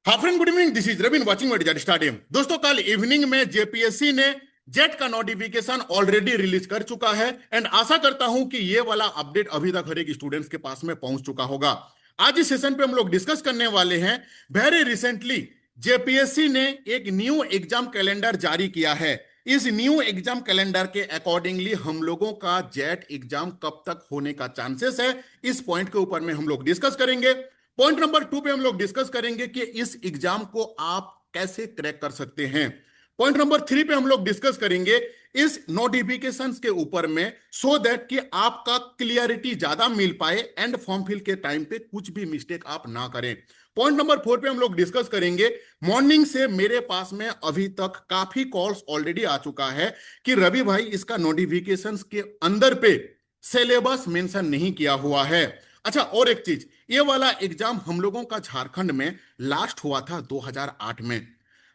हाँ friend, good evening. This is Ravin watching JET stadium. दोस्तों, कल इवनिंग में जेपीएससी ने जेट का नोटिफिकेशन ऑलरेडी रिलीज कर चुका है एंड आशा करता हूं कि ये वाला अपडेट अभी तक हर एक स्टूडेंट्स के पास में पहुंच चुका होगा। आज इस सेशन पे हम लोग डिस्कस करने वाले हैं। वेरी रिसेंटली जेपीएससी ने एक न्यू एग्जाम कैलेंडर जारी किया है। इस न्यू एग्जाम कैलेंडर के अकॉर्डिंगली हम लोगों का जेट एग्जाम कब तक होने का चांसेस है, इस पॉइंट के ऊपर में हम लोग डिस्कस करेंगे। पॉइंट नंबर 2 पे हम लोग डिस्कस करेंगे कि इस एग्जाम को आप कैसे क्रैक कर सकते हैं। पॉइंट नंबर 3 पे हम लोग डिस्कस करेंगे इस नोटिफिकेशंस के ऊपर में, सो दैट कि आपका क्लियरिटी ज्यादा मिल पाए एंड फॉर्म फिल के टाइम पे कुछ भी मिस्टेक आप ना करें। पॉइंट नंबर 4 पे हम लोग डिस्कस करेंगे। मॉर्निंग से मेरे पास में अभी तक काफी कॉल्स ऑलरेडी आ चुका है कि रवि भाई, इसका नोटिफिकेशंस के अंदर पे सिलेबस मेंशन नहीं किया हुआ है। अच्छा, और एक चीज, ये वाला एग्जाम हम लोगों का झारखंड में लास्ट हुआ था 2008 में।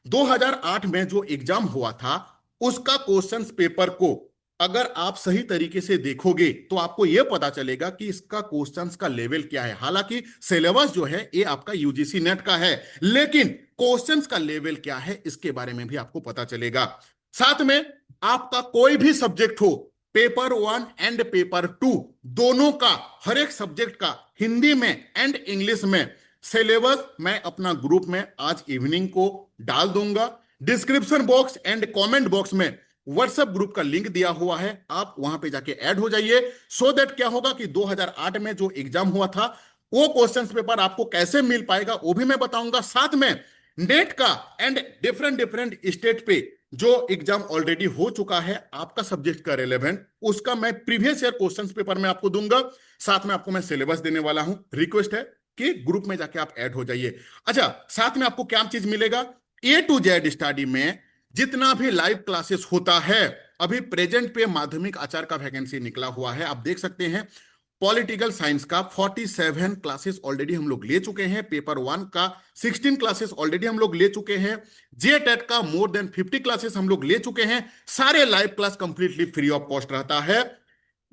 2008 में जो एग्जाम हुआ था उसका क्वेश्चंस पेपर को अगर आप सही तरीके से देखोगे तो आपको यह पता चलेगा कि इसका क्वेश्चंस का लेवल क्या है। हालांकि सिलेबस जो है ये आपका यूजीसी नेट का है, लेकिन क्वेश्चंस का लेवल क्या है इसके बारे में भी आपको पता चलेगा। साथ में आपका कोई भी सब्जेक्ट हो, पेपर 1 एंड पेपर 2 दोनों का, हर एक सब्जेक्ट का हिंदी में एंड इंग्लिश में सिलेबस मैं अपना ग्रुप में आज इवनिंग को डाल दूंगा। Description box and comment box में व्हाट्सएप ग्रुप का लिंक दिया हुआ है, आप वहां पे जाके ऐड हो जाइए। सो दैट क्या होगा कि 2008 में जो एग्जाम हुआ था वो क्वेश्चंस पेपर आपको कैसे मिल पाएगा वो भी मैं बताऊंगा। साथ में नेट का एंड डिफरेंट डिफरेंट स्टेट पे जो एग्जाम ऑलरेडी हो चुका है आपका सब्जेक्ट का रिलेवेंट, उसका मैं प्रीवियस ईयर क्वेश्चंस पेपर में आपको दूंगा। साथ में आपको मैं सिलेबस देने वाला हूं। रिक्वेस्ट है कि ग्रुप में जाके आप ऐड हो जाइए। अच्छा, साथ में आपको क्या चीज मिलेगा, ए टू जेड स्टडी में जितना भी लाइव क्लासेस होता है, अभी प्रेजेंट पे माध्यमिक आचार्य का वैकेंसी निकला हुआ है, आप देख सकते हैं। पॉलिटिकल साइंस का 47 क्लासेस ऑलरेडी हम लोग ले चुके हैं। पेपर 1 का 16 क्लासेस ऑलरेडी हम लोग ले चुके हैं। जे टेट का मोर देन 50 क्लासेस हम लोग ले चुके हैं। सारे live class completely free of cost रहता है।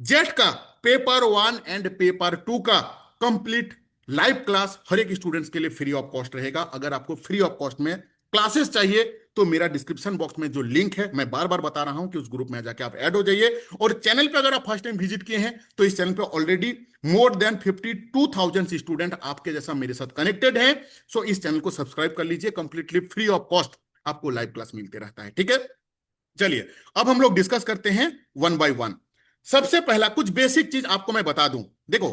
जेट का पेपर 1 एंड पेपर 2 का कंप्लीट लाइव क्लास हर एक स्टूडेंट्स के लिए फ्री ऑफ कॉस्ट रहेगा। अगर आपको फ्री ऑफ कॉस्ट में क्लासेस चाहिए तो मेरा डिस्क्रिप्शन बॉक्स में जो लिंक है, मैं बार बार बता रहा हूं कि उस ग्रुप में जाके आप ऐड हो जाइए। और चैनल पे अगर आप फर्स्ट टाइम विजिट किए हैं तो इस चैनल पे ऑलरेडी मोर देन 52,000 स्टूडेंट आपके जैसा मेरे साथ कनेक्टेड हैं। सो इस चैनल को सब्सक्राइब कर लीजिए, कंप्लीटली फ्री ऑफ कॉस्ट आपको लाइव क्लास मिलते रहता है। ठीक है, चलिए अब हम लोग डिस्कस करते हैं वन बाय वन। सबसे पहला कुछ बेसिक चीज आपको मैं बता दूं। देखो,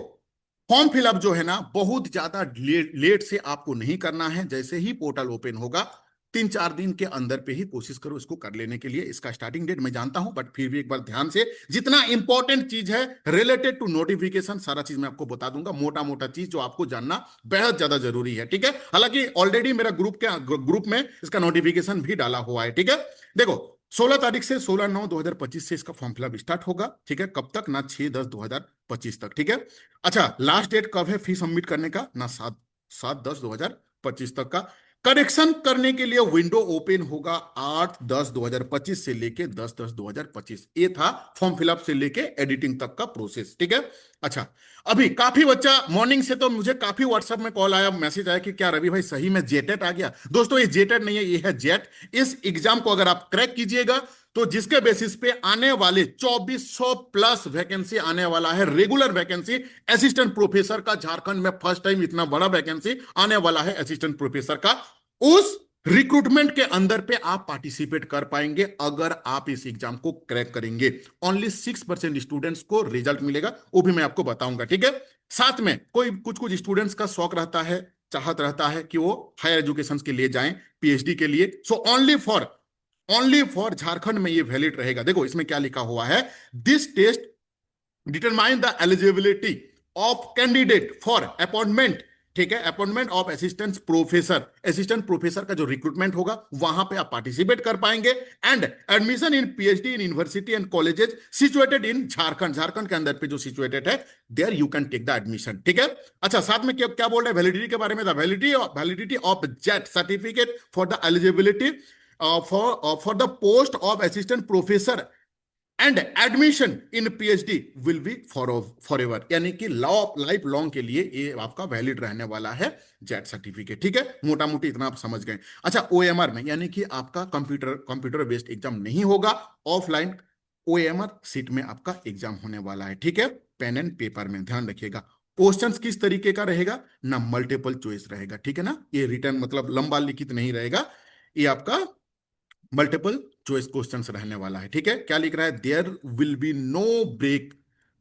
फॉर्म फिलअप जो है ना बहुत ज्यादा लेट से आपको नहीं करना है। जैसे ही पोर्टल ओपन होगा 3-4 दिन के अंदर पे ही कोशिश करो इसको कर लेने के लिए। इसका स्टार्टिंग डेट मैं जानता हूं, बट फिर भी एक बार ध्यान से, जितना इंपॉर्टेंट चीज है रिलेटेड टू नोटिफिकेशन सारा चीज मैं आपको बता दूंगा। मोटा मोटा चीज जो आपको जानना बेहद ज्यादा जरूरी है। ठीक है, हालांकि ऑलरेडी मेरा ग्रुप में इसका नोटिफिकेशन भी डाला हुआ है। ठीक है, देखो 16 तारीख से 16/9/2025 से इसका फॉर्म फिलअप स्टार्ट होगा। ठीक है, कब तक ना 6/10/2025 तक। ठीक है, अच्छा लास्ट डेट कब है फी सबमिट करने का, ना 7/10/2025 तक का। करेक्शन करने के लिए विंडो ओपन होगा 8/10/2025 से लेके 10/10/2025। ये था फॉर्म फिलअप से लेके एडिटिंग तक का प्रोसेस। ठीक है, अच्छा अभी काफी बच्चा मॉर्निंग से तो मुझे काफी व्हाट्सएप में कॉल आया, मैसेज आया कि क्या रवि भाई सही में जेटेट आ गया। दोस्तों, ये जेटेट नहीं है, ये है जेट। इस एग्जाम को अगर आप क्रैक कीजिएगा तो जिसके बेसिस पे आने वाले 2400 प्लस वैकेंसी आने वाला है, रेगुलर वैकेंसी असिस्टेंट प्रोफेसर का। झारखंड में फर्स्ट टाइम इतना बड़ा वैकेंसी आने वाला है असिस्टेंट प्रोफेसर का। उस रिक्रूटमेंट के अंदर पे आप पार्टिसिपेट कर पाएंगे अगर आप इस एग्जाम को क्रैक करेंगे। ओनली 6% स्टूडेंट्स को रिजल्ट मिलेगा, वो भी मैं आपको बताऊंगा। ठीक है, साथ में कोई कुछ कुछ स्टूडेंट्स का शौक रहता है, चाहत रहता है कि वो हायर एजुकेशन के लिए जाएं, पीएचडी के लिए। सो ओनली फॉर झारखंड में ये वैलिड रहेगा। देखो इसमें क्या लिखा हुआ है, this test determine the eligibility of candidate for appointment. ठीक है, appointment of assistant professor. Assistant professor का जो रिक्रूटमेंट होगा वहां पे आप पार्टिसिपेट कर पाएंगे। And admission in PhD in university and colleges situated in Jharkhand, Jharkhand के अंदर पे जो सिचुएटेड है, there you can take the admission. ठीक है, अच्छा साथ में क्या क्या बोल रहे हैं वैलिडिटी के बारे में, the validity of jet certificate for the eligibility for the post of assistant professor and admission in PhD will be for ever, यानी कि लाइफ लॉन्ग के लिए ये आपका वैलिड रहने वाला है जेट सर्टिफिकेट। ठीक है, मोटा मोटी इतना आप समझ गए। अच्छा, ओएमआर में यानी कि आपका कंप्यूटर बेस्ड एग्जाम नहीं होगा, ऑफलाइन ओएमआर सीट में आपका एग्जाम होने वाला है। ठीक है, पेन एंड पेपर में ध्यान रखिएगा। क्वेश्चंस किस तरीके का रहेगा ना, मल्टीपल चॉइस रहेगा। ठीक है ना, ये रिटर्न मतलब लंबा लिखित नहीं रहेगा, ये आपका मल्टीपल चॉइस क्वेश्चंस रहने वाला है। ठीक है, क्या लिख रहा है, there will be no break,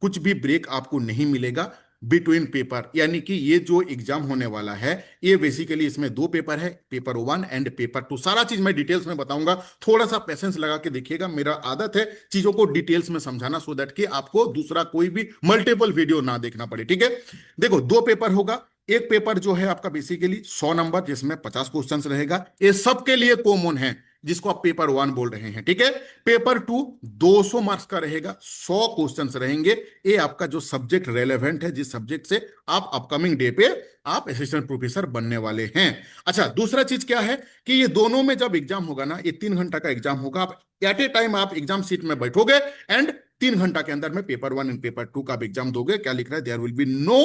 कुछ भी ब्रेक आपको नहीं मिलेगा बिटवीन पेपर, यानी कि ये जो एग्जाम होने वाला है ये बेसिकली इसमें दो पेपर है, पेपर 1 एंड पेपर 2। सारा चीज मैं डिटेल्स में बताऊंगा, थोड़ा सा पेशेंस लगा के देखिएगा। मेरा आदत है चीजों को डिटेल्स में समझाना, सो दैट कि आपको दूसरा कोई भी मल्टीपल वीडियो ना देखना पड़े। ठीक है, देखो दो पेपर होगा, एक पेपर जो है आपका बेसिकली 100 नंबर जिसमें 50 क्वेश्चंस रहेगा, ये सबके लिए कॉमन है, जिसको आप पेपर 1 बोल रहे हैं। ठीक है, पेपर 2 200 मार्क्स का रहेगा, 100 क्वेश्चंस रहेंगे। ये आपका जो सब्जेक्ट रेलेवेंट है, जिस सब्जेक्ट से आप अपकमिंग डे पे आप असिस्टेंट प्रोफेसर बनने वाले हैं। अच्छा, दूसरा चीज क्या है कि ये दोनों में जब एग्जाम होगा ना, ये 3 घंटा का एग्जाम होगा, आप एट ए टाइम आप एग्जाम सीट में बैठोगे एंड 3 घंटा के अंदर में पेपर 1 एंड पेपर 2 का भी एग्जाम दोगे। क्या लिख रहा है, there will be no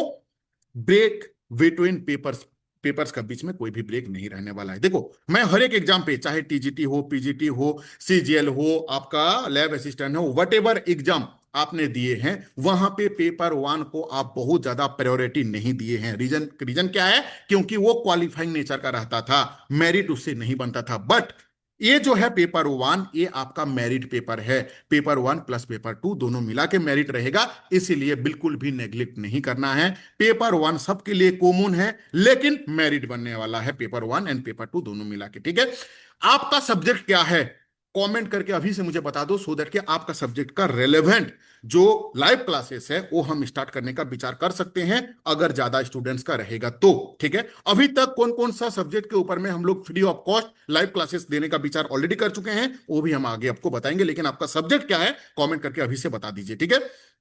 break between papers, papers का बीच में कोई भी ब्रेक नहीं रहने वाला है। देखो मैं हर एक एग्जाम पे, चाहे टीजीटी हो, पीजीटी हो, सीजीएल हो, आपका लैब असिस्टेंट हो, वट एवर एग्जाम आपने दिए हैं, वहां पे पेपर 1 को आप बहुत ज्यादा प्रायोरिटी नहीं दिए हैं। रीजन रीजन क्या है, क्योंकि वो क्वालिफाइंग नेचर का रहता था, मेरिट उससे नहीं बनता था। बट ये जो है पेपर 1, ये आपका मेरिट पेपर है, पेपर 1 प्लस पेपर 2 दोनों मिला के मेरिट रहेगा, इसीलिए बिल्कुल भी नेग्लेक्ट नहीं करना है। पेपर 1 सबके लिए कॉमन है, लेकिन मेरिट बनने वाला है पेपर 1 एंड पेपर 2 दोनों मिला के। ठीक है, आपका सब्जेक्ट क्या है कमेंट करके अभी से मुझे बता दो, सो दैट कि आपका सब्जेक्ट का रेलेवेंट जो लाइव क्लासेस है वो हम स्टार्ट करने का विचार कर सकते हैं, अगर ज्यादा स्टूडेंट्स का रहेगा तो। ठीक है, अभी तक कौन कौन सा सब्जेक्ट के ऊपर में हम लोग free of cost live classes देने का विचार ऑलरेडी कर चुके हैं, वो भी हम आगे आपको बताएंगे, लेकिन आपका सब्जेक्ट क्या है कमेंट करके अभी से बता दीजिए। ठीक है,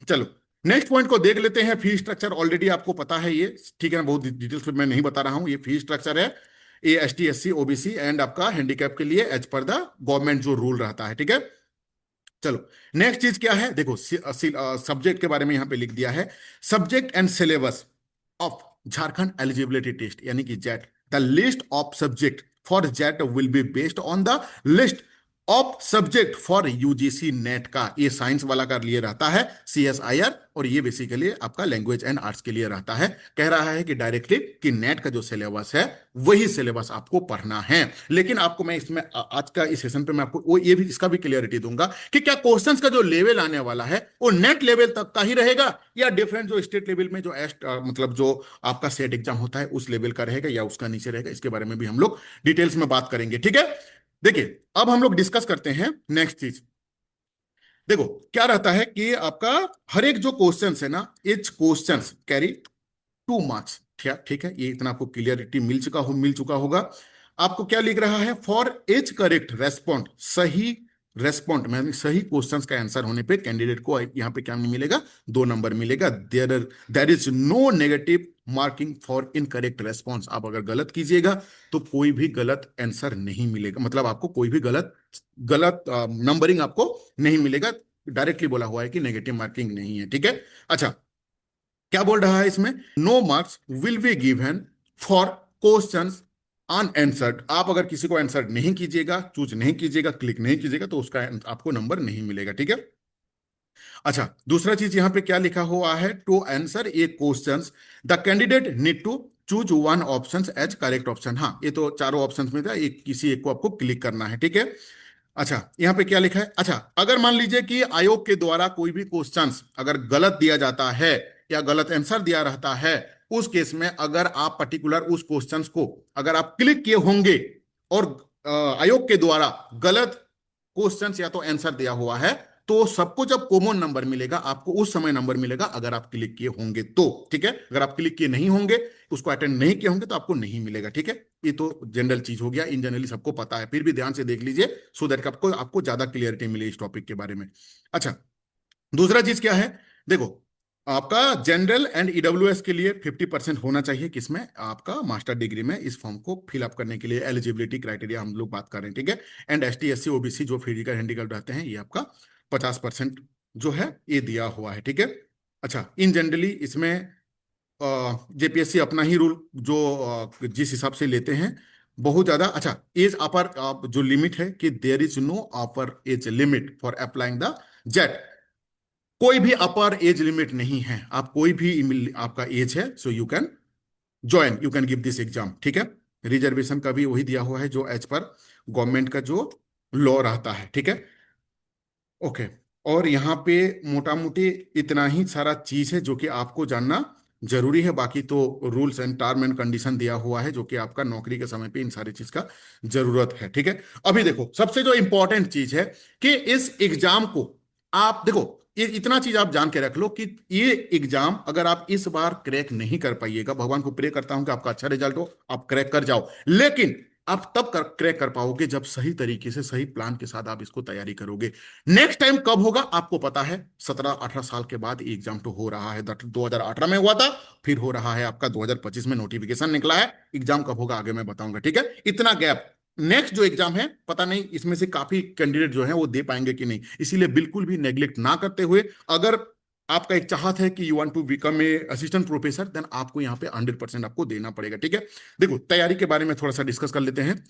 चलो नेक्स्ट पॉइंट को देख लेते हैं। फी स्ट्रक्चर ऑलरेडी आपको पता है ये, ठीक है ना, बहुत डिटेल्स में मैं नहीं बता रहा हूं। ये फी स्ट्रक्चर है, ये एसटी एससी ओबीसी एंड आपका हैंडीकैप के लिए एज पर द गवर्नमेंट जो रूल रहता है। ठीक है, चलो नेक्स्ट चीज क्या है, देखो सब्जेक्ट के बारे में यहां पे लिख दिया है, subject and syllabus of Jharkhand eligibility test यानी कि JET, the list of subject for JET will be based on the list of subject for UGC NET का। ये साइंस वाला का लिए रहता है सीएसआईआर, और ये बेसिकली आपका लैंग्वेज एंड आर्ट्स के लिए रहता है। कह रहा है कि डायरेक्टली कि नेट का जो सिलेबस है वही सिलेबस आपको पढ़ना है। लेकिन आपको मैं इसमें आज का इस सेशन पे मैं आपको वो ये भी इसका भी क्लियरिटी दूंगा कि क्या क्वेश्चंस का जो लेवल आने वाला है वो नेट लेवल तक का ही रहेगा, या डिफरेंट जो स्टेट लेवल में जो मतलब जो आपका सेट एग्जाम होता है उस लेवल का रहेगा या उसका नीचे रहेगा, इसके बारे में भी हम लोग डिटेल्स में बात करेंगे। ठीक है, देखिए अब हम लोग डिस्कस करते हैं नेक्स्ट चीज। देखो क्या रहता है कि आपका हर एक जो क्वेश्चंस है ना, इच क्वेश्चंस कैरी 2 मार्क्स। ठीक है, ये इतना आपको क्लियरिटी मिल चुका होगा। आपको क्या लिख रहा है, फॉर एच करेक्ट रेस्पॉन्ड, सही रेस्पॉन्ड में सही क्वेश्चंस का आंसर होने पे कैंडिडेट को यहां पे क्या नहीं मिलेगा, 2 नंबर मिलेगा। There is no negative marking for incorrect response. आप अगर गलत कीजिएगा तो कोई भी गलत आंसर नहीं मिलेगा, मतलब आपको कोई भी गलत गलत नंबरिंग आपको नहीं मिलेगा। डायरेक्टली बोला हुआ है कि नेगेटिव मार्किंग नहीं है। ठीक है, अच्छा क्या बोल रहा है इसमें, no marks will be given for questions unanswered. आप अगर किसी को आंसर नहीं कीजिएगा, चूज नहीं कीजिएगा, क्लिक नहीं कीजिएगा तो उसका आपको नंबर नहीं मिलेगा। ठीक है, अच्छा दूसरा चीज यहां पे क्या लिखा हुआ है, to answer a questions the candidate need to choose one option as correct option. हाँ, ये तो चारों ऑप्शंस में था, एक किसी एक को आपको क्लिक करना है। ठीक है, अच्छा यहां पे क्या लिखा है, अच्छा अगर मान लीजिए कि आयोग के द्वारा कोई भी क्वेश्चंस अगर गलत दिया जाता है या गलत आंसर दिया रहता है, उस केस में अगर आप पर्टिकुलर उस क्वेश्चंस को अगर आप क्लिक किए होंगे और आयोग के द्वारा गलत क्वेश्चंस या तो आंसर दिया हुआ है, तो सबको जब कॉमन नंबर मिलेगा आपको उस समय नंबर मिलेगा अगर आप क्लिक किए होंगे तो। ठीक है, अगर आप क्लिक किए नहीं होंगे, उसको अटेंड नहीं किए होंगे तो आपको नहीं मिलेगा। ठीक है, ये तो जनरल चीज हो गया, इन जनरली सबको पता है, फिर भी ध्यान से देख लीजिए सो दैट आपको आपको ज्यादा क्लियरिटी मिले इस टॉपिक के बारे में। अच्छा दूसरा चीज क्या है, देखो आपका जनरल एंड ईडब्ल्यूएस के लिए 50% होना चाहिए, किसमें, आपका मास्टर डिग्री में, इस फॉर्म को फिलअप करने के लिए एलिजिबिलिटी क्राइटेरिया हम लोग बात कर रहे हैं। ठीक है, एंड एसटी एससी ओबीसी जो फिजिकल हैंडिकैप रहते हैं ये आपका 50% जो है ये दिया हुआ है, ठीक है। अच्छा, इन जनरली इसमें जेपीएससी अपना ही रूल जो जिस हिसाब से लेते हैं, बहुत ज्यादा। अच्छा, एज अपर जो लिमिट है कि there is no upper age limit for applying the JET. कोई भी अपर एज लिमिट नहीं है, आप कोई भी आपका एज है so you can join, you can give this exam, ठीक है। रिजर्वेशन का भी वही दिया हुआ है जो एज पर गवर्नमेंट का जो लॉ रहता है, ठीक है। ओके, और यहाँ पे मोटा मोटी इतना ही सारा चीज है जो कि आपको जानना जरूरी है। बाकी तो rules and term and condition दिया हुआ है जो कि आपका नौकरी के समय पे इन सारी चीज का जरूरत है, ठीक है। अभी देखो, सबसे जो इंपॉर्टेंट चीज है कि इस एग्जाम को आप देखो, ये इतना चीज आप जान के रख लो कि ये एग्जाम अगर आप इस बार क्रैक नहीं कर पाइएगा, भगवान को प्रे करता हूं कि आपका अच्छा रिजल्ट हो, आप क्रैक कर जाओ, लेकिन आप तब क्रैक कर पाओगे जब सही तरीके से सही प्लान के साथ आप इसको तैयारी करोगे। नेक्स्ट टाइम कब होगा आपको पता है, 17-18 साल के बाद एग्जाम तो हो रहा है। 2018 में हुआ था, फिर हो रहा है आपका 2025 में नोटिफिकेशन निकला है। एग्जाम कब होगा आगे मैं बताऊंगा, ठीक है। इतना गैप, नेक्स्ट जो एग्जाम है पता नहीं इसमें से काफी कैंडिडेट जो है वो दे पाएंगे कि नहीं, इसीलिए बिल्कुल भी नेग्लेक्ट ना करते हुए, अगर आपका एक चाहत है कि you want to become a assistant professor, then आपको यहाँ पे 100% आपको देना पड़ेगा, ठीक है। देखो, तैयारी के बारे में थोड़ा सा डिस्कस कर लेते हैं।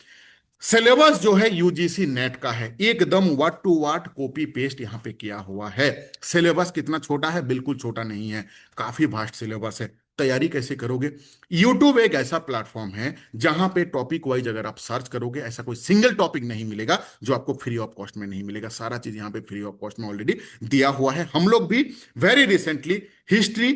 सिलेबस जो है यूजीसी नेट का है, एकदम word to word copy paste यहां पे किया हुआ है। सिलेबस कितना छोटा है, बिल्कुल छोटा नहीं है, काफी वास्ट सिलेबस है। तैयारी कैसे करोगे? यूट्यूब एक ऐसा प्लेटफॉर्म है जहां पे टॉपिक वाइज अगर आप सर्च करोगे, ऐसा कोई सिंगल टॉपिक नहीं मिलेगा जो आपको फ्री ऑफ कॉस्ट में नहीं मिलेगा। सारा चीज यहां पे फ्री ऑफ कॉस्ट में ऑलरेडी दिया हुआ है। हम लोग भी very recently history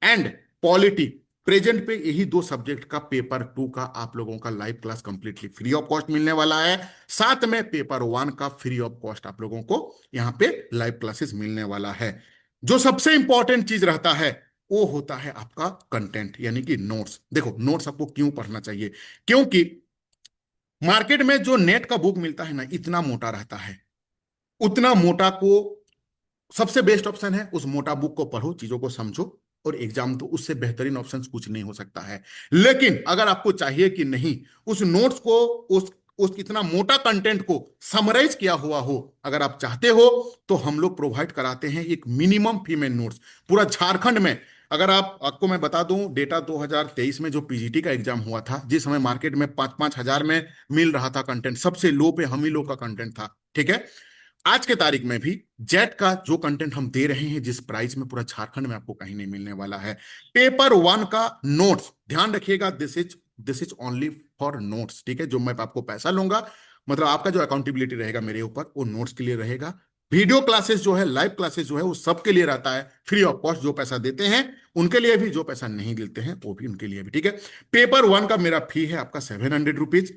and polity, present पे यही दो सब्जेक्ट का पेपर 2 का आप लोगों का live class completely free of cost मिलने वाला है। साथ में पेपर 1 का फ्री ऑफ कॉस्ट आप लोगों को यहां पे लाइव क्लासेस मिलने वाला है। जो सबसे इंपॉर्टेंट चीज रहता है वो होता है आपका कंटेंट, यानी कि नोट्स। देखो, नोट्स आपको क्यों पढ़ना चाहिए? क्योंकि मार्केट में जो नेट का बुक मिलता है ना, इतना मोटा रहता है, उतना मोटा को सबसे बेस्ट ऑप्शन है उस मोटा बुक को पढ़ो, चीजों को समझो, और एग्जाम तो उससे बेहतरीन ऑप्शन कुछ नहीं हो सकता है। लेकिन अगर आपको चाहिए कि नहीं, उस नोट्स को, उस इतना मोटा कंटेंट को समराइज किया हुआ हो, अगर आप चाहते हो, तो हम लोग प्रोवाइड कराते हैं एक मिनिमम फी में नोट्स पूरा झारखंड में। अगर आपको मैं बता दूं डेटा, 2023 में जो पीजीटी का एग्जाम हुआ था, जिस समय मार्केट में 5-5 हजार में मिल रहा था कंटेंट, सबसे लो पे हम ही लोग का कंटेंट था, ठीक है। आज के तारीख में भी जेट का जो कंटेंट हम दे रहे हैं जिस प्राइस में, पूरा झारखंड में आपको कहीं नहीं मिलने वाला है। पेपर 1 का नोट्स ध्यान रखिएगा, this is only for notes, ठीक है। जो मैं आपको पैसा लूंगा, मतलब आपका जो अकाउंटेबिलिटी रहेगा मेरे ऊपर, वो नोट्स के लिए रहेगा। वीडियो क्लासेस जो है, लाइव क्लासेस जो है, वो सबके लिए रहता है फ्री ऑफ कॉस्ट। जो पैसा देते हैं उनके लिए भी, जो पैसा नहीं देते हैं वो भी उनके लिए भी, ठीक है। पेपर 1 का मेरा फी है आपका 700 रुपीज,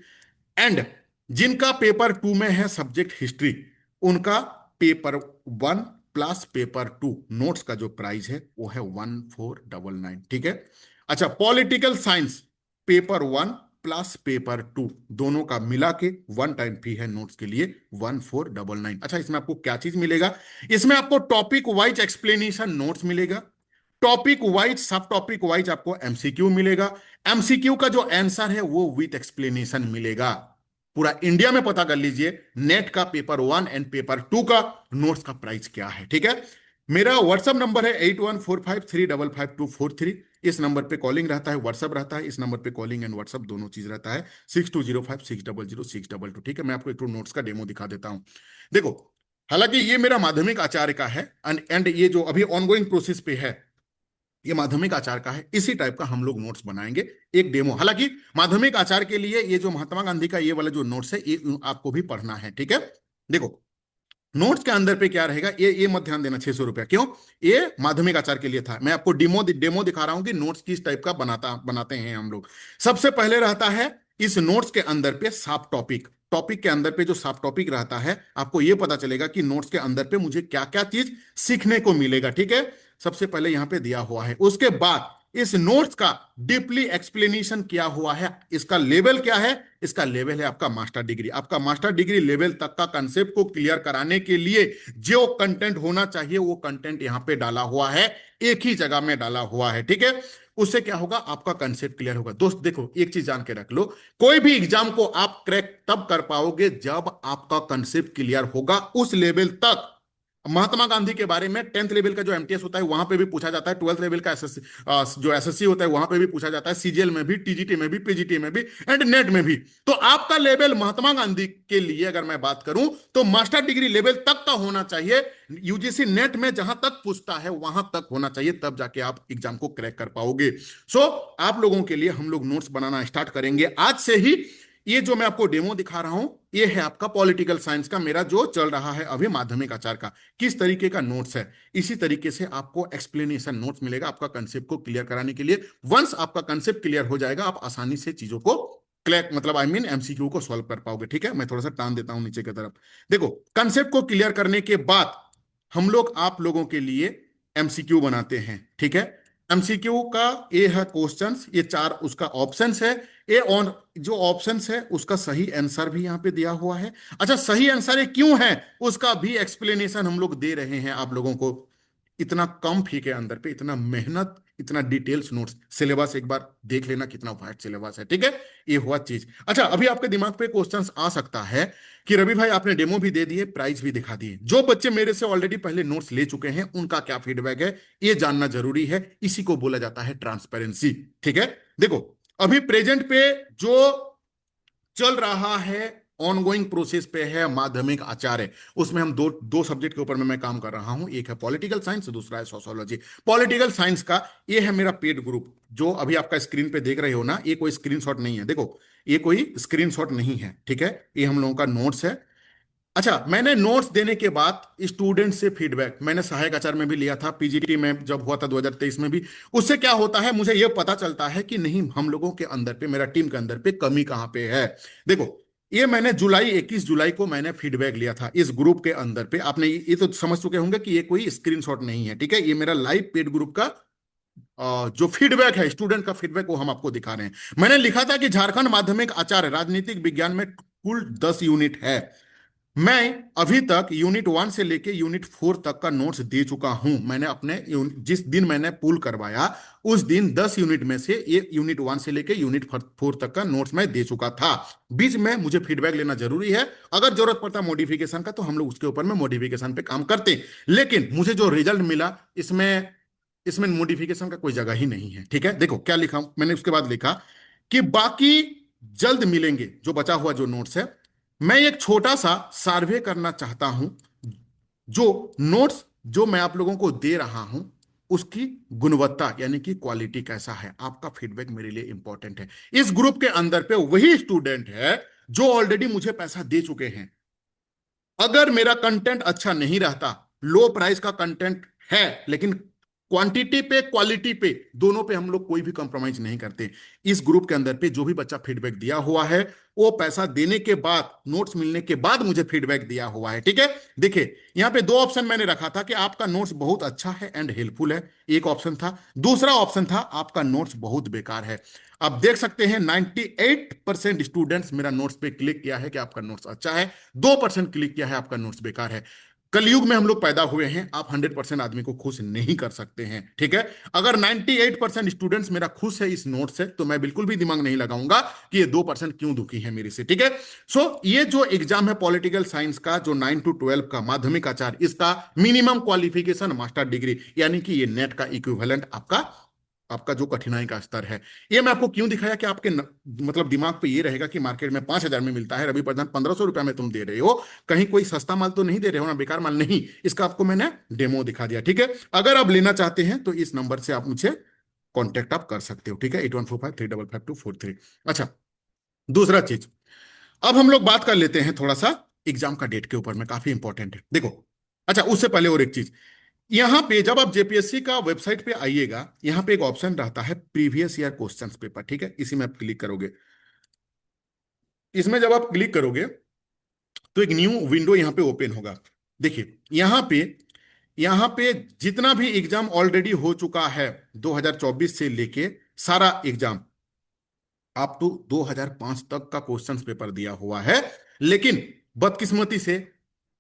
एंड जिनका पेपर 2 में है सब्जेक्ट हिस्ट्री, उनका पेपर 1 प्लस पेपर 2 नोट्स का जो प्राइस है वो है 1499, ठीक है। अच्छा, political science paper 1 plus paper 2 दोनों का मिला के वन टाइम फी है नोट्स के लिए 1499। अच्छा, इसमें आपको क्या चीज मिलेगा? इसमें आपको टॉपिक वाइज एक्सप्लेनेशन नोट्स मिलेगा, टॉपिक वाइज सब टॉपिक वाइज आपको एमसीक्यू मिलेगा, एमसीक्यू का जो आंसर है वो विथ एक्सप्लेनेशन मिलेगा। पूरा इंडिया में पता कर लीजिए नेट का पेपर 1 एंड पेपर 2 का नोट्स का प्राइस क्या है, ठीक है। मेरा व्हाट्सअप नंबर है 8145355243। इस नंबर पे कॉलिंग रहता है, व्हाट्सअप रहता है। इस नंबर पे कॉलिंग एंड व्हाट्सअप दोनों चीज रहता है। 6205600622, ठीक है। मैं आपको एक नोट्स का डेमो दिखा देता हूं। देखो, हालांकि ये मेरा माध्यमिक आचार्य का है, एंड ये जो अभी ऑनगोइंग प्रोसेस पे है, ये माध्यमिक आचार का है। इसी टाइप का हम लोग नोट्स बनाएंगे, एक डेमो। हालांकि माध्यमिक आचार के लिए ये जो महात्मा गांधी का ये वाला जो नोट्स है, ये आपको भी पढ़ना है, ठीक है। देखो, नोट्स के अंदर पे क्या रहेगा, ये मत ध्यान देना 600 रुपया क्यों, ये माध्यमिक आचार के लिए था। मैं आपको डेमो दिखा रहा हूं कि नोट्स किस टाइप का बनाते हैं हम लोग। सबसे पहले रहता है इस नोट्स के अंदर पे सब टॉपिक, टॉपिक के अंदर पे जो सब टॉपिक रहता है, आपको ये पता चलेगा कि नोट्स के अंदर पे मुझे क्या क्या चीज सीखने को मिलेगा, ठीक है। सबसे पहले यहां पे दिया हुआ है। उसके बाद इस नोट्स का डीपली एक्सप्लेनेशन किया हुआ है। इसका लेवल क्या है? इसका लेवल है आपका मास्टर डिग्री। आपका मास्टर डिग्री लेवल तक का कंसेप्ट को क्लियर कराने के लिए जो कंटेंट होना चाहिए वो कंटेंट यहां पे डाला हुआ है, एक ही जगह में डाला हुआ है, ठीक है। उससे क्या होगा, आपका कंसेप्ट क्लियर होगा। दोस्त देखो, एक चीज जान के रख लो, कोई भी एग्जाम को आप क्रैक तब कर पाओगे जब आपका कंसेप्ट क्लियर होगा उस लेवल तक। महात्मा गांधी के बारे में 10th लेवल का जो एमटीएस होता है वहां पे भी पूछा जाता है, 12th लेवल का एसएससी जो एसएससी होता है वहां पे भी पूछा जाता है, सीजीएल में भी, टीजीटी में भी, पीजीटी में भी एंड नेट में भी। तो आपका लेवल महात्मा गांधी के लिए अगर मैं बात करूं तो मास्टर डिग्री लेवल तक का होना चाहिए। यूजीसी नेट में जहां तक पूछता है वहां तक होना चाहिए, तब जाके आप एग्जाम को क्रैक कर पाओगे। सो आप लोगों के लिए हम लोग नोट्स बनाना स्टार्ट करेंगे आज से ही। ये जो मैं आपको डेमो दिखा रहा हूं ये है आपका पॉलिटिकल साइंस का, मेरा जो चल रहा है अभी माध्यमिक आचार का, किस तरीके का नोट्स है। इसी तरीके से आपको एक्सप्लेनेशन नोट्स मिलेगा आपका कंसेप्ट को क्लियर कराने के लिए। वंस आपका कंसेप्ट क्लियर हो जाएगा आप आसानी से चीजों को क्लैक मतलब आई मीन एमसीक्यू को सॉल्व कर पाओगे। ठीक है, मैं थोड़ा सा टान देता हूं नीचे की तरफ। देखो, कंसेप्ट को क्लियर करने के बाद हम लोग आप लोगों के लिए एमसीक्यू बनाते हैं। ठीक है, एमसीक्यू का ये है क्वेश्चंस, ये चार उसका ऑप्शंस है। ये ऑन जो ऑप्शंस है उसका सही आंसर भी यहां पे दिया हुआ है। अच्छा, सही आंसर ये क्यों है उसका भी एक्सप्लेनेशन हम लोग दे रहे हैं आप लोगों को। इतना कम फी के अंदर पे इतना मेहनत, इतना डिटेल्स नोट्स, सिलेबस एक बार देख लेना कितना वाइड सिलेबस है। ठीक है, ये हुआ चीज। अच्छा, अभी आपके दिमाग पे क्वेश्चंस आ सकता है कि रवि भाई आपने डेमो भी दे दिए, प्राइस भी दिखा दिए, जो बच्चे मेरे से ऑलरेडी पहले नोट्स ले चुके हैं उनका क्या फीडबैक है, ये जानना जरूरी है। इसी को बोला जाता है ट्रांसपेरेंसी। ठीक है, देखो अभी प्रेजेंट पे जो चल रहा है ऑनगोइंग प्रोसेस पे है माध्यमिक आचार्य, उसमें हम दो दो सब्जेक्ट के ऊपर में मैं काम कर रहा हूं, एक है पॉलिटिकल साइंस, दूसरा है सोशियोलॉजी। पॉलिटिकल साइंस का ये है मेरा पेड ग्रुप, जो अभी आपका स्क्रीन पे देख रहे हो ना, ये कोई स्क्रीनशॉट नहीं है। देखो, ये कोई स्क्रीनशॉट नहीं है। ठीक है, ये हम लोगों का नोट्स है। अच्छा, मैंने नोट्स देने के बाद स्टूडेंट से फीडबैक मैंने सहायक आचार्य में भी लिया था, पीजीटी में जब हुआ था 2023 में भी। उससे क्या होता है मुझे यह पता चलता है कि नहीं, हम लोगों के अंदर पे, मेरा टीम के अंदर पे कमी कहां पे है। देखो, ये मैंने 21 जुलाई को मैंने फीडबैक लिया था इस ग्रुप के अंदर पे। आपने ये तो समझ चुके होंगे कि ये कोई स्क्रीनशॉट नहीं है। ठीक है, ये मेरा लाइव पेड ग्रुप का जो फीडबैक है, स्टूडेंट का फीडबैक, वो हम आपको दिखा रहे हैं। मैंने लिखा था कि झारखंड माध्यमिक आचार्य राजनीतिक विज्ञान में कुल 10 यूनिट है। मैं अभी तक यूनिट 1 से लेके यूनिट 4 तक का नोट्स दे चुका हूं। मैंने अपने जिस दिन मैंने पूल करवाया उस दिन 10 यूनिट में से ये यूनिट 1 से लेके यूनिट 4 तक का नोट्स मैं दे चुका था। बीच में मुझे फीडबैक लेना जरूरी है, अगर जरूरत पड़ता मॉडिफिकेशन का तो हम लोग उसके ऊपर में मॉडिफिकेशन पे काम करते हैं। लेकिन मुझे जो रिजल्ट मिला इसमें इसमें मॉडिफिकेशन का कोई जगह ही नहीं है। ठीक है, देखो क्या लिखा मैंने, उसके बाद लिखा कि बाकी जल्द मिलेंगे। जो बचा हुआ जो नोट्स है, मैं एक छोटा सा सर्वे करना चाहता हूं, जो नोट्स जो मैं आप लोगों को दे रहा हूं उसकी गुणवत्ता यानी कि क्वालिटी कैसा है। आपका फीडबैक मेरे लिए इंपॉर्टेंट है। इस ग्रुप के अंदर पे वही स्टूडेंट है जो ऑलरेडी मुझे पैसा दे चुके हैं। अगर मेरा कंटेंट अच्छा नहीं रहता, लो प्राइस का कंटेंट है लेकिन क्वांटिटी पे क्वालिटी पे दोनों पे हम लोग कोई भी कॉम्प्रोमाइज नहीं करते। इस ग्रुप के अंदर पे जो भी बच्चा फीडबैक दिया हुआ है वो पैसा देने के बाद, नोट्स मिलने के बाद मुझे फीडबैक दिया हुआ है। ठीक है, देखिए यहां पे दो ऑप्शन मैंने रखा था कि आपका नोट्स बहुत अच्छा है एंड हेल्पफुल है, एक ऑप्शन था। दूसरा ऑप्शन था आपका नोट्स बहुत बेकार है। आप देख सकते हैं 98% स्टूडेंट्स मेरा नोट्स पे क्लिक किया है कि आपका नोट्स अच्छा है, 2% क्लिक किया है आपका नोट्स बेकार है। कलयुग में हम लोग पैदा हुए हैं, आप 100% आदमी को खुश नहीं कर सकते हैं। ठीक है, अगर 98% स्टूडेंट्स मेरा खुश है इस नोट से तो मैं बिल्कुल भी दिमाग नहीं लगाऊंगा कि ये 2% क्यों दुखी है मेरे से। ठीक है, सो ये जो एग्जाम है पॉलिटिकल साइंस का, जो 9 to 12 का माध्यमिक आचार्य, इसका मिनिमम क्वालिफिकेशन मास्टर डिग्री, यानी कि ये नेट का इक्विवेलेंट आपका आपका जो कठिनाई का स्तर है। ये मैं आपको क्यों दिखाया कि आपके मतलब दिमाग पे ये रहेगा कि मार्केट में 5,000 में मिलता है, रवि प्रधान 1,500 रुपया में तुम दे रहे हो, कहीं कोई सस्ता माल तो नहीं दे रहे हो ना, बेकार माल नहीं। इसका आपको मैंने डेमो दिखा दिया। ठीक है, अगर आप लेना चाहते हैं तो इस नंबर से आप मुझे कॉन्टेक्ट आप कर सकते हो। ठीक है, 8145355243। अच्छा, दूसरा चीज, अब हम लोग बात कर लेते हैं थोड़ा सा एग्जाम का डेट के ऊपर में, काफी इंपॉर्टेंट है। देखो, अच्छा उससे पहले और एक चीज, यहां पे जब आप जेपीएससी का वेबसाइट पे आइएगा, यहां पे एक ऑप्शन रहता है प्रीवियस ईयर क्वेश्चंस पेपर। ठीक है, इसी में आप क्लिक करोगे, इसमें जब आप क्लिक करोगे तो एक न्यू विंडो यहां पे ओपन होगा। देखिए यहां पे जितना भी एग्जाम ऑलरेडी हो चुका है 2024 से लेके सारा एग्जाम आप तो 2005 तक का क्वेश्चंस पेपर दिया हुआ है। लेकिन बदकिस्मती से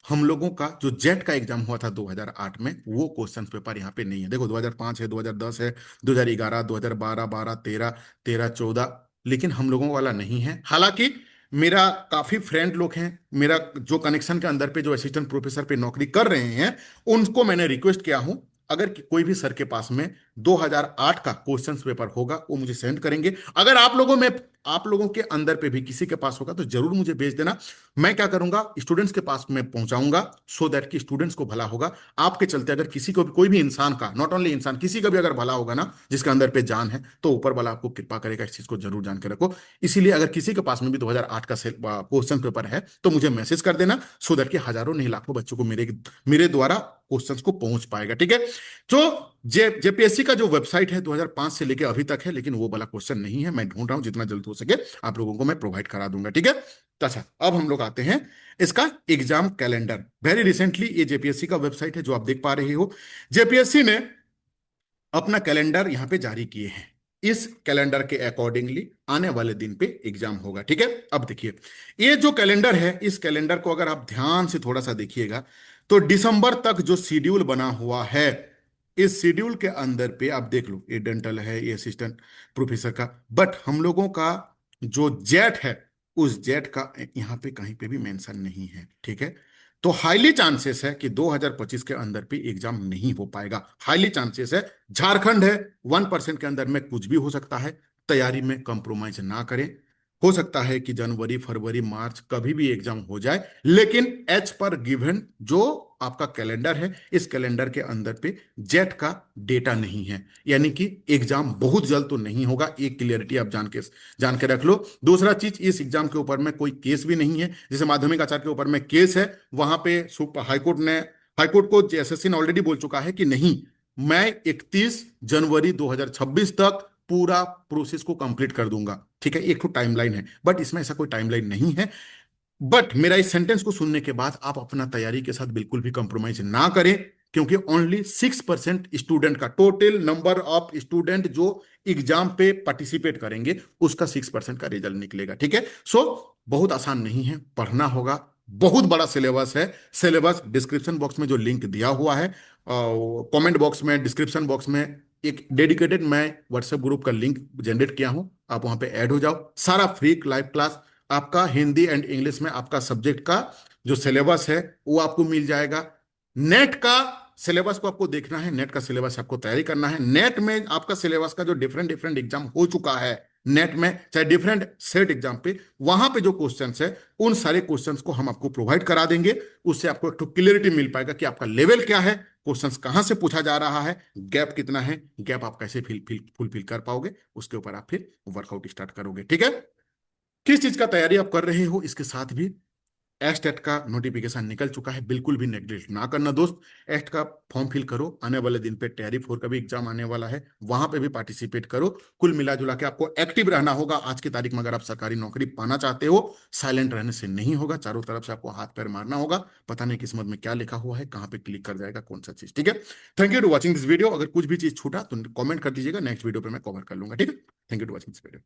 हम लोगों का जो जेट का एग्जाम हुआ था 2008 में, वो क्वेश्चन पेपर यहाँ पे नहीं है। देखो 2005 है, 2010 है, 2011, 2012, 12, 13, 13, 14, लेकिन हम लोगों वाला नहीं है। हालांकि मेरा काफी फ्रेंड लोग हैं, मेरा जो कनेक्शन के अंदर पे जो असिस्टेंट प्रोफेसर पे नौकरी कर रहे हैं, उनको मैंने रिक्वेस्ट किया हूं, अगर कोई भी सर के पास में 2008 का क्वेश्चंस पेपर होगा वो मुझे सेंड करेंगे। अगर आप लोगों के अंदर पे भी किसी के पास होगा तो जरूर मुझे भेज देना। मैं क्या करूंगा, स्टूडेंट्स के पास में पहुंचाऊंगा, सो दैट कि स्टूडेंट्स को भला होगा। आपके चलते अगर किसी को भी, कोई भी इंसान का, नॉट ओनली इंसान, किसी का भी अगर भला होगा ना, जिसके अंदर पे जान है, तो ऊपर वाला आपको कृपा करेगा। इस चीज को जरूर जान के रखो। इसीलिए अगर किसी के पास में भी 2008 का क्वेश्चन पेपर है तो मुझे मैसेज कर देना, सो दैट कि हजारों नहीं लाखों बच्चों को मेरे मेरे द्वारा क्वेश्चंस को पहुंच पाएगा। ठीक है। तो जेपीएससी का जो वेबसाइट है 2005 से लेके अभी तक है, लेकिन वो वाला क्वेश्चन नहीं है। मैं ढूंढ रहा हूं, जितना जल्द हो सके आप लोगों को मैं प्रोवाइड करा दूंगा। ठीक है। तो अच्छा, अब हम लोग आते हैं इसका एग्जाम कैलेंडर। वेरी रिसेंटली ये जेपीएससी का वेबसाइट है जो आप देख पा रहे हो। जेपीएससी ने अपना कैलेंडर यहां पे जारी किए हैं। इस कैलेंडर के अकॉर्डिंगली आने वाले दिन पे एग्जाम होगा। ठीक है। अब देखिए, ये जो कैलेंडर है, इस कैलेंडर को अगर आप ध्यान से थोड़ा सा देखिएगा तो दिसंबर तक जो शेड्यूल बना हुआ है, इस शेड्यूल के अंदर पे आप देख लो, ये डेंटल है, ये असिस्टेंट प्रोफेसर का, बट हम लोगों का जो जेट है, उस जेट का यहां पे कहीं पे भी मेंशन नहीं है। ठीक है। तो हाईली चांसेस है कि 2025 के अंदर पे एग्जाम नहीं हो पाएगा। हाईली चांसेस है। झारखंड है, 1% के अंदर में कुछ भी हो सकता है। तैयारी में कंप्रोमाइज ना करें। हो सकता है कि जनवरी, फरवरी, मार्च कभी भी एग्जाम हो जाए, लेकिन एज पर गिवन जो आपका कैलेंडर है, इस कैलेंडर के अंदर पे जेट का डेटा नहीं है, यानी कि एग्जाम बहुत जल्द तो नहीं होगा। एक क्लियरिटी आप जान के रख लो। दूसरा चीज, इस एग्जाम के ऊपर में कोई केस भी नहीं है। जैसे माध्यमिक आचार्य के ऊपर में केस है, वहां पे हाईकोर्ट को एसएससी ने ऑलरेडी बोल चुका है कि नहीं, मैं 31 जनवरी 2026 तक पूरा प्रोसेस को कंप्लीट कर दूंगा। ठीक है। एक तो टाइमलाइन है, बट इसमें ऐसा कोई टाइमलाइन नहीं है। बट मेरा इस सेंटेंस को सुनने के बाद आप अपना तैयारी के साथ बिल्कुल भी कंप्रोमाइज ना करें, क्योंकि ओनली 6% स्टूडेंट का, टोटल नंबर ऑफ स्टूडेंट जो एग्जाम पे पार्टिसिपेट करेंगे, उसका 6% का रिजल्ट निकलेगा। ठीक है। सो बहुत आसान नहीं है, पढ़ना होगा। बहुत बड़ा सिलेबस है। सिलेबस डिस्क्रिप्शन बॉक्स में जो लिंक दिया हुआ है, कमेंट बॉक्स में, डिस्क्रिप्शन बॉक्स में एक डेडिकेटेड मैं व्हाट्सएप ग्रुप का लिंक जनरेट किया हूं, आप वहां पे ऐड हो जाओ। सारा फ्री लाइव क्लास आपका हिंदी एंड इंग्लिश में, आपका सब्जेक्ट का जो सिलेबस है वो आपको मिल जाएगा। नेट का सिलेबस को आपको देखना है, नेट का सिलेबस आपको तैयारी करना है। नेट में आपका सिलेबस का जो डिफरेंट डिफरेंट एग्जाम हो चुका है, नेट में चाहे डिफरेंट सेट एग्जाम पे, वहां पे जो क्वेश्चंस है, उन सारे क्वेश्चंस को हम आपको प्रोवाइड करा देंगे। उससे आपको एक तो क्लियरिटी मिल पाएगा कि आपका लेवल क्या है, क्वेश्चंस कहां से पूछा जा रहा है, गैप कितना है, गैप आप कैसे फुलफिल कर पाओगे, उसके ऊपर आप फिर वर्कआउट स्टार्ट करोगे। ठीक है। किस चीज का तैयारी आप कर रहे हो, इसके साथ भी एस्टेट का नोटिफिकेशन निकल चुका है, बिल्कुल भी नेग्लेक्ट ना करना दोस्त। एस्ट का फॉर्म फिल करो, आने वाले दिन पे टैरी 4 का भी एग्जाम आने वाला है, वहां पे भी पार्टिसिपेट करो। कुल मिला जुला के आपको एक्टिव रहना होगा। आज की तारीख में अगर आप सरकारी नौकरी पाना चाहते हो, साइलेंट रहने से नहीं होगा, चारों तरफ से आपको हाथ पैर मारना होगा। पता नहीं किस्मत में क्या लिखा हुआ है, कहाँ पे क्लिक कर जाएगा कौन सा चीज। ठीक है। Thank you to watching this video. अगर कुछ भी चीज छूटा तो कमेंट कर दीजिएगा, नेक्स्ट वीडियो पे मैं कवर कर लूंगा। ठीक है। Thank you to watching this video.